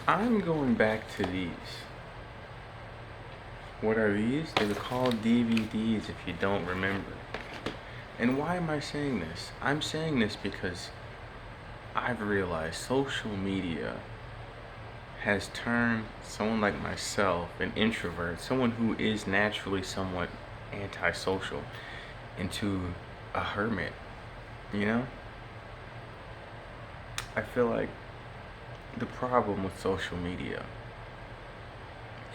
I'm going back to these. What are these? They were called DVDs if you don't remember. And why am I saying this? I'm saying this because I've realized social media has turned someone like myself, an introvert, someone who is naturally somewhat antisocial, into a hermit, you know? I feel like the problem with social media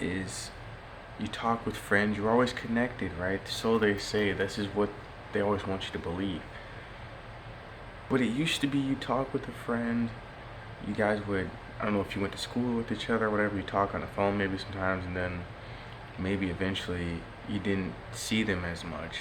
is you talk with friends, you're always connected, right? So they say, this is what they always want you to believe. But it used to be you talk with a friend, you guys would, I don't know if you went to school with each other or whatever, you talk on the phone maybe sometimes, and then maybe eventually you didn't see them as much.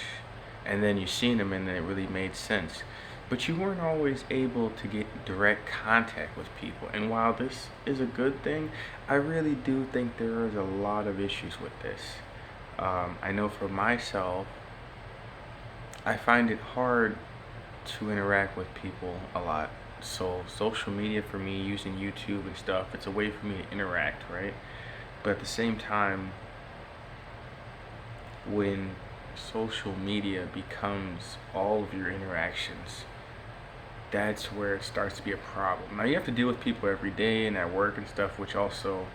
And then you seen them and then it really made sense. But you weren't always able to get direct contact with people. And while this is a good thing, I really do think there is a lot of issues with this. I know for myself, I find it hard to interact with people a lot. So social media for me, using YouTube and stuff, it's a way for me to interact, right? But at the same time, when social media becomes all of your interactions, that's where it starts to be a problem. Now you have to deal with people every day and at work and stuff, which also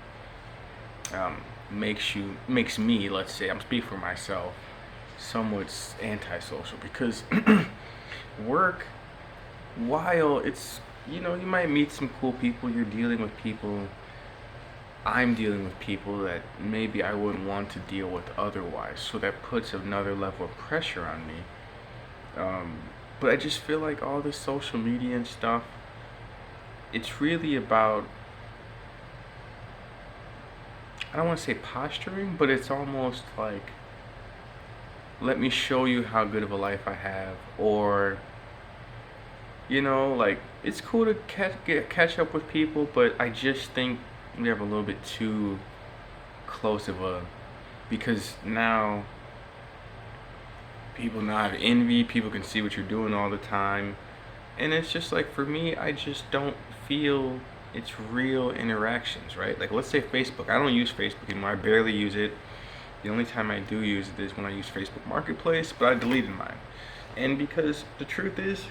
makes me, let's say, I'm speaking for myself, somewhat antisocial because work, while it's, you might meet some cool people, you're dealing with people, I'm dealing with people that maybe I wouldn't want to deal with otherwise, so that puts another level of pressure on me. But I just feel like all this social media and stuff, it's really about, I don't want to say posturing, but it's almost like, let me show you how good of a life I have, or like, it's cool to catch up with people, but I just think we have a little bit too close of a, because now people now have envy, people can see what you're doing all the time, and it's just like, for me, I just don't feel it's real interactions, right? Like, let's say Facebook. I don't use Facebook anymore. I barely use it. The only time I do use it is when I use Facebook Marketplace, but I deleted mine. And because the truth is,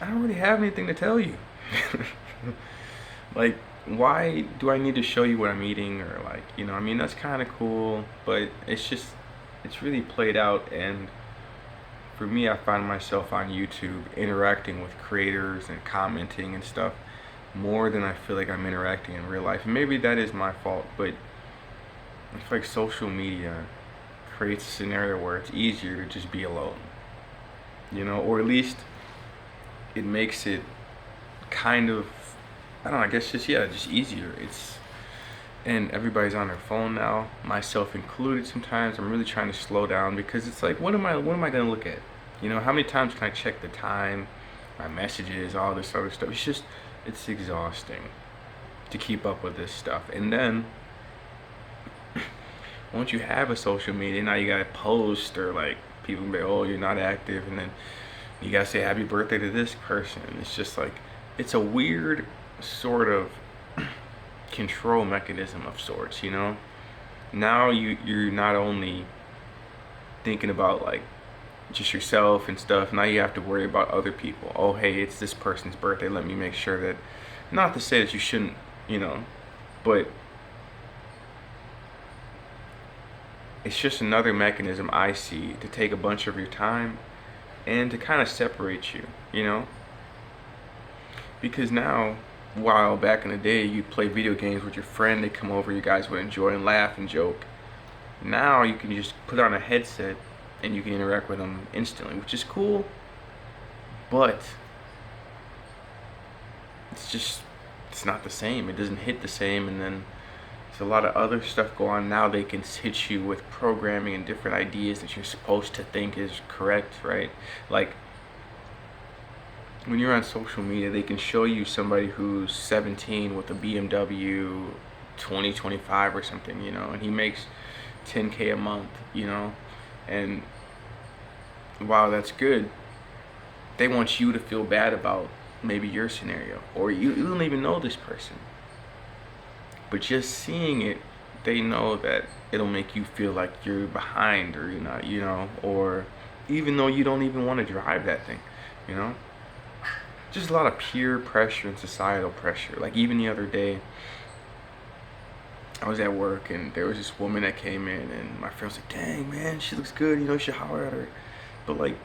I don't really have anything to tell you. Like, why do I need to show you what I'm eating? Or, like, I mean, that's kind of cool, but it's really played out. And for me, I find myself on YouTube interacting with creators and commenting and stuff more than I feel like I'm interacting in real life. And maybe that is my fault, but I feel like social media creates a scenario where it's easier to just be alone, or at least it makes it kind of, I don't know, I guess just easier. And everybody's on their phone now, myself included. Sometimes I'm really trying to slow down, because it's like, what am I going to look at? How many times can I check the time, my messages, all this other stuff? It's exhausting to keep up with this stuff. And then once you have a social media, now you gotta post, or like, people can be, oh, you're not active, and then you gotta say happy birthday to this person. And it's just like, it's a weird sort of control mechanism of sorts. Now you're not only thinking about, like, just yourself and stuff. Now you have to worry about other people. Oh, hey, it's this person's birthday, let me make sure that, not to say that you shouldn't, but it's just another mechanism I see to take a bunch of your time and to kind of separate you. Because now, while back in the day you'd play video games with your friend, they'd come over, you guys would enjoy and laugh and joke. Now you can just put on a headset and you can interact with them instantly, which is cool, but it's not the same. It doesn't hit the same. And then there's a lot of other stuff going on now. They can hit you with programming and different ideas that you're supposed to think is correct, right? Like, when you're on social media, they can show you somebody who's 17 with a BMW 2025 or something, and he makes 10K a month, and while that's good, they want you to feel bad about maybe your scenario, or you don't even know this person. But just seeing it, they know that it'll make you feel like you're behind, or you're not, or even though you don't even want to drive that thing, you know? Just a lot of peer pressure and societal pressure. Like even the other day, I was at work and there was this woman that came in and my friend was like, dang man, she looks good, you should holler at her. But like,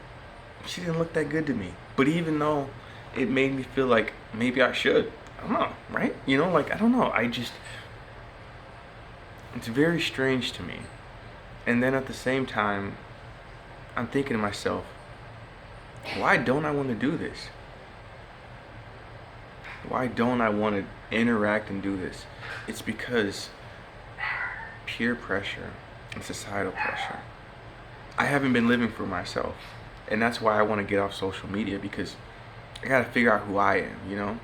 she didn't look that good to me. But even though it made me feel like maybe I should, I don't know, right? Like I don't know, it's very strange to me. And then at the same time, I'm thinking to myself, why don't I want to do this? Why don't I want to interact and do this? It's because peer pressure and societal pressure. I haven't been living for myself. And that's why I want to get off social media, because I got to figure out who I am.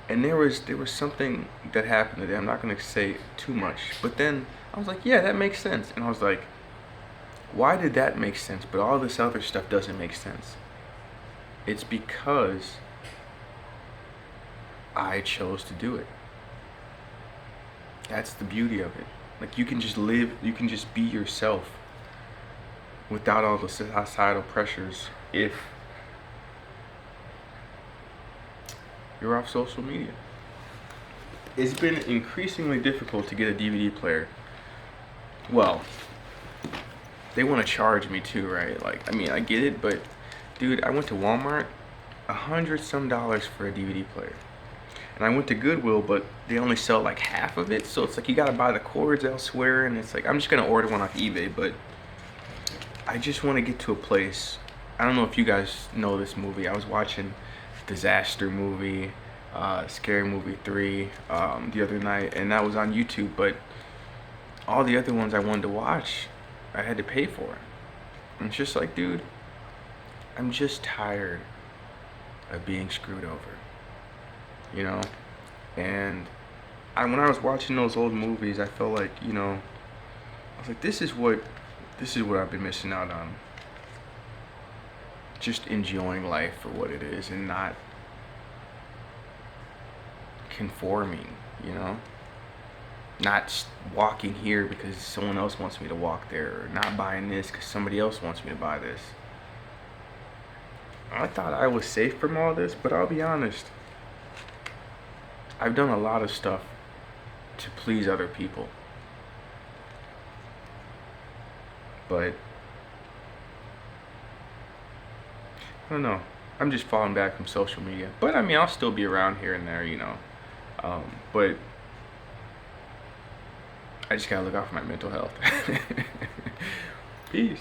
And there was something that happened today. I'm not going to say too much. But then I was like, yeah, that makes sense. And I was like, why did that make sense? But all this other stuff doesn't make sense. It's because I chose to do it. That's the beauty of it. Like you can just live, you can just be yourself without all the societal pressures if you're off social media. It's been increasingly difficult to get a DVD player. Well, they want to charge me too, right? Like, I mean, I get it, but dude, I went to Walmart, $100 for a DVD player. And I went to Goodwill, but they only sell like half of it. So it's like you gotta buy the cords elsewhere, and it's like, I'm just gonna order one off eBay, but I just wanna get to a place. I don't know if you guys know this movie. I was watching Disaster Movie, Scary Movie 3 the other night, and that was on YouTube, but all the other ones I wanted to watch, I had to pay for it. And it's just like, dude, I'm just tired of being screwed over. And when I was watching those old movies, I felt like, I was like, this is what I've been missing out on. Just enjoying life for what it is and not conforming, not walking here because someone else wants me to walk there, or not buying this because somebody else wants me to buy this. I thought I was safe from all this, but I'll be honest, I've done a lot of stuff to please other people. But I don't know. I'm just falling back from social media. But I mean, I'll still be around here and there, But I just gotta look out for my mental health. Peace.